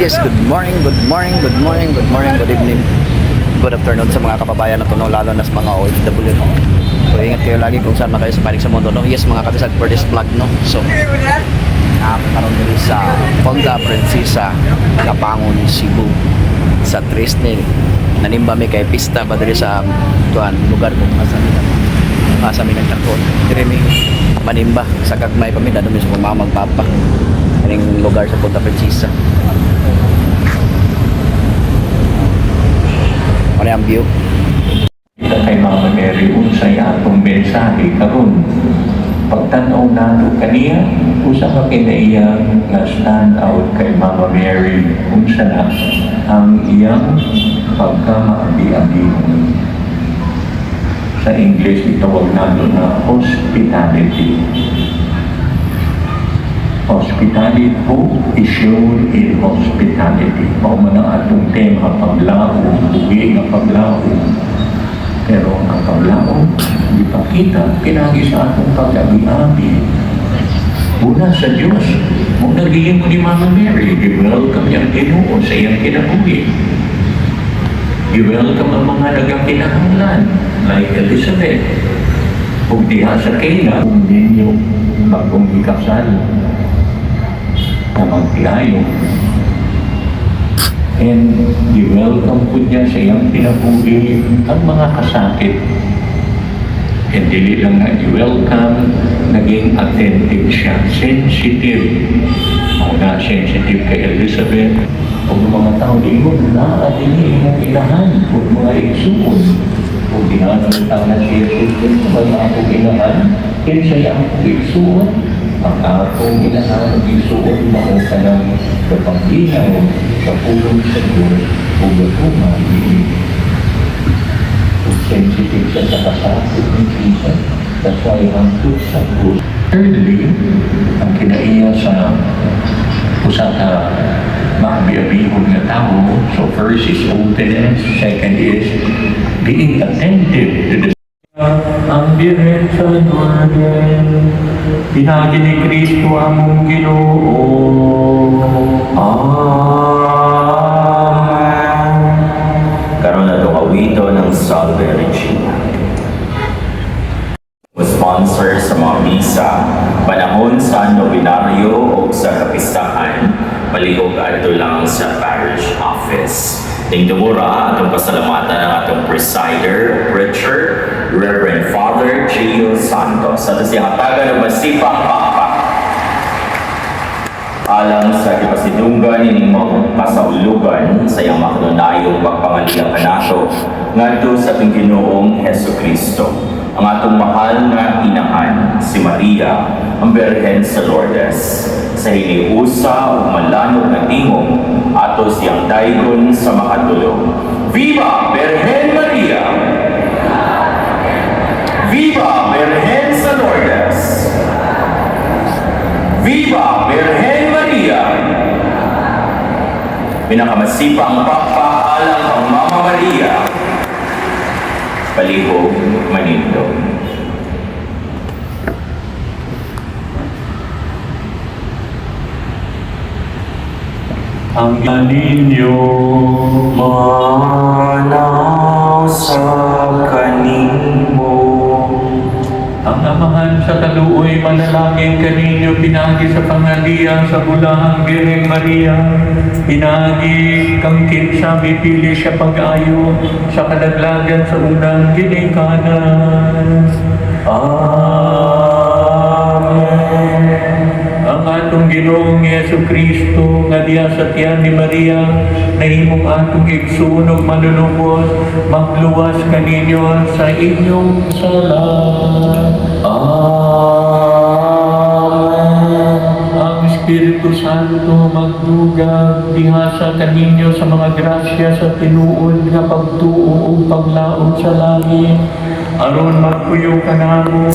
Yes, good morning, good morning, good morning, good morning, good evening, good afternoon sa mga kababayan na no, lalo na sa mga OFW. No? So ingat kayo lagi kung saan na kayo sa panig sa mundo. No? Yes, mga kabisag for this vlog. No? So, karon dito sa Fonda Princesa, Kapangon, Cebu, sa Trisne. Nanimba mi kay pista ba diri sa tuan lugar kung asa mi nagtakon. Diri mi manimba sa gagmay pa mi dado mi sa magpapa. Kaning lugar sa Fonda Princesa. Ano ang view? Kay Mama Mary unsay atong mensahe karon. Pagtanaw nato kaniya usa ka kinaiya nga stand out kay Mama Mary unsa na ang iyang pagkamaabi-abi. Sa English itawag nato na hospitality. Hospitality, hope is shown in hospitality. Mao man ang atong tema, paglaom, buhi nga paglaom. Pero ang paglaom, ipakita, pinagi sa atong pag-abi-abi. Una sa Diyos, kung nagiging mo ni Mama Mary, i-welcome niyang Ginoo sa iyang kinabuhi. I-welcome ang mga nagkakinahanglan, like Elizabeth. Kung diha sa Cana, kung ninyo bagong ikasal, na magtiayo. And i-welcome po niya sa iyang pinabuhi ang mga kasakit. And dili lang na i-welcome, naging attentive siya, sensitive. Una sensitive kay Elizabeth. Kung mga tao, di mo na dili mo inahan kung mga igsuon. Kung dinanong tao na si Jesus, kung mga akong inahan, kaya siya ang igsuon. Ang akong inahan, igsuon, mga ka ng kapag-inaw sa pulong sa Diyos, ugatuma, sensitive siya sa kasakit ng Jesus. That's why ang truth sa truth. Thirdly, ang kinaiya sa usaka maabi-abihon nga tao. So first is openness, second is being attentive to the ang Birhen sa Lorden, pinagi ni Kristo among Ginoo. Amen. Karon na itong awito ng Salve Regina. Sponsor sa mga misa, panahon sa nobenaryo o sa kapistahan, palihog ato lang sa parish office. Tingdumura atong pasalamatan ng atong presider, preacher, Reverend Father Gio Santos. Sa siyang hatagan ng masipang papa. Alang sa kipasidunggan ining masaulugan sa iyang makanunayong pagpangaliyang kanato ngadto sa ating Ginoong Hesukristo, ang atong mahal na inahan, si Maria, ang Birhen sa Lourdes, sa hiniusa o malanog na tingog, ato siyang daygon sa makatulong. Viva Birhen Maria! Viva Birhen sa Lourdes! Viva Birhen Maria! Pinakamasipang pagpaalam ang Mama Maria, palihog Manindog. Ang ninyo manaw sa kanimo. Ang amahan sa kaluoy manalangin kaninyo pinagi sa pangalian sa bulahang Birheng Maria. Pinagi kang kinsa mipili siya pag-ayo sa kadaglagan sa unang ginikanan. Amen. Ang atong Ginoong Jesucristo nga diha sa tiyan ni Maria nahimong atong igsuon ug manunubos magluwas kaninyo sa inyong sala. Amen. Ang Espiritu Santo magdugag diha sa kaninyo sa mga grasya sa tinuod nga pagtuo ug paglaom sa langit aron magpuyo kanamo.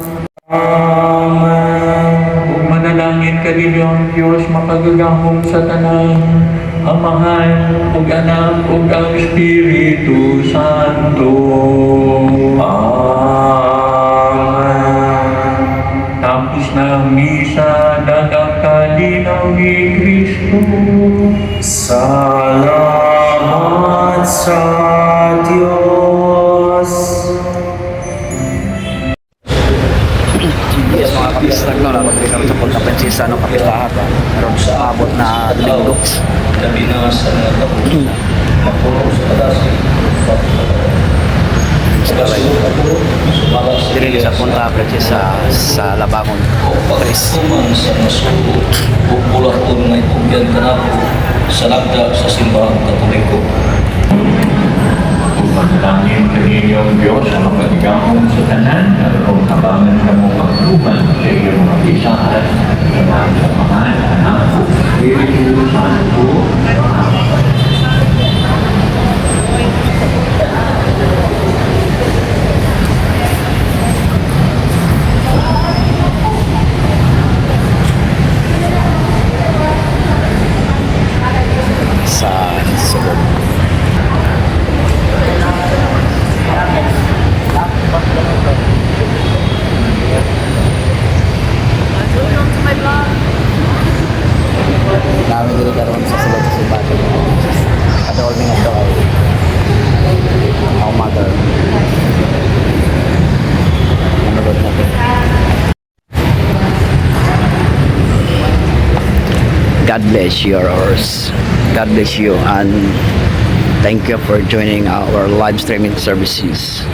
Amen. Kung manalangin kaninyo ang Diyos makagagahom sa tanan, Amahan, ug Anak, ug ang Espiritu Santo. Amen. Tapos matapos na ang misa, dadangkalinaw ni Kristo. Salamat sa Diyos. Yes, mga kapisag no, labot kayo kami sa Punta Princesa no, kapistahan ba? Meron sa abot na linggo. Kabinasan na kapunan. Mapuro sa kadasi. Dili sa Punta Princesa sa Labangon. Chris. Pagkuman sa masuko, pupulah po nga itugyan ka na po sa lagda sa simbahang katoliko. Umanalangin kaninyong Diyos ang makaligahong sa tanan at kung kabangan ka mo pagtuman sa iyong mga pisahan sa mga samahan, anak, Espiritu Santo, Amen. Sa Sulod. Namin dito karoon sa Sulod sa Sibato. At all mga ito ay our mother. Nanood natin. God bless yours. God bless you and thank you for joining our live streaming services.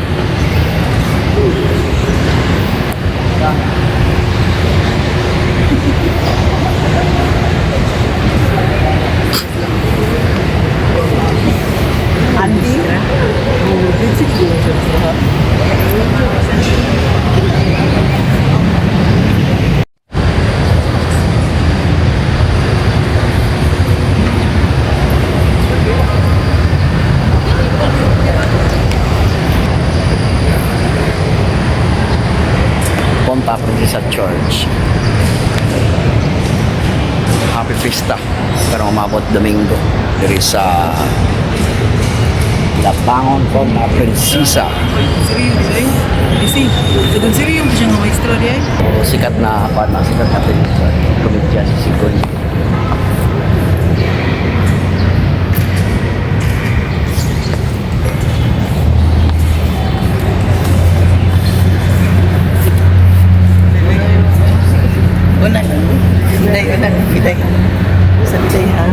Punta Princesa Church. Happy Fiesta. Pero umabot Domingo. Diri sa Labangon Punta Princesa. Sikat na sikat na komedya si Sigoy. Wala na. Biday. Sa biday ha.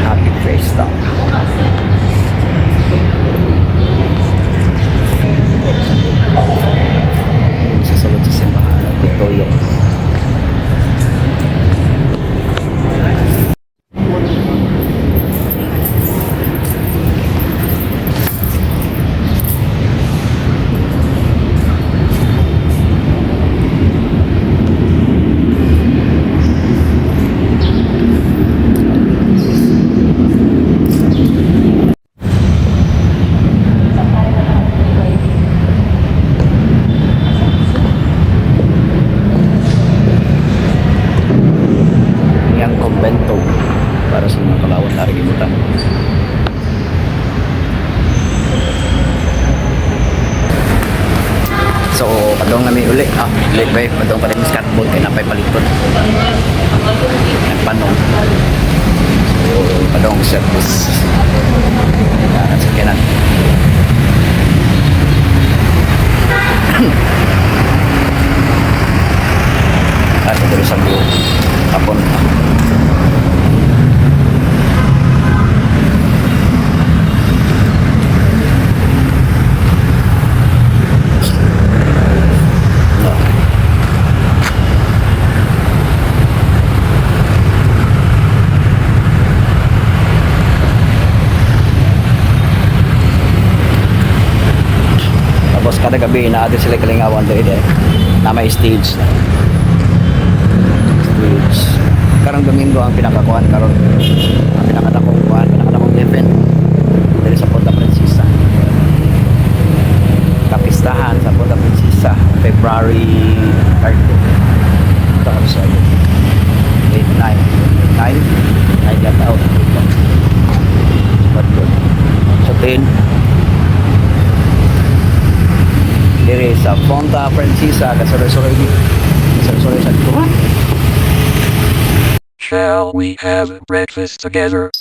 Happy Fiesta. Sasalot sa simbahan ng Victoria. Yang kumbento para sa mga kalawat na rigimutan. So, padong nami uli. Uli ba? Padong pa rin yung skateboard kaya napay paliton. Nagpanong. So, padong service. Sa kanan. At ito sa buo. Kapon. Tapos kada gabi natin sila kalingawan doon na may stage. Karang Domingo ang pinakakuan karon. Ang pinakadakong kuan, pinakadakong event diri sa Punta Princesa. Kapistahan sa Punta Princesa, February 30. Tapos ay 8, 9. 9 I got out. Then, diri sa Ponta Francisa, kasoroy-soroy di. Kasoroy-soroy sa ko. Shall we have breakfast together?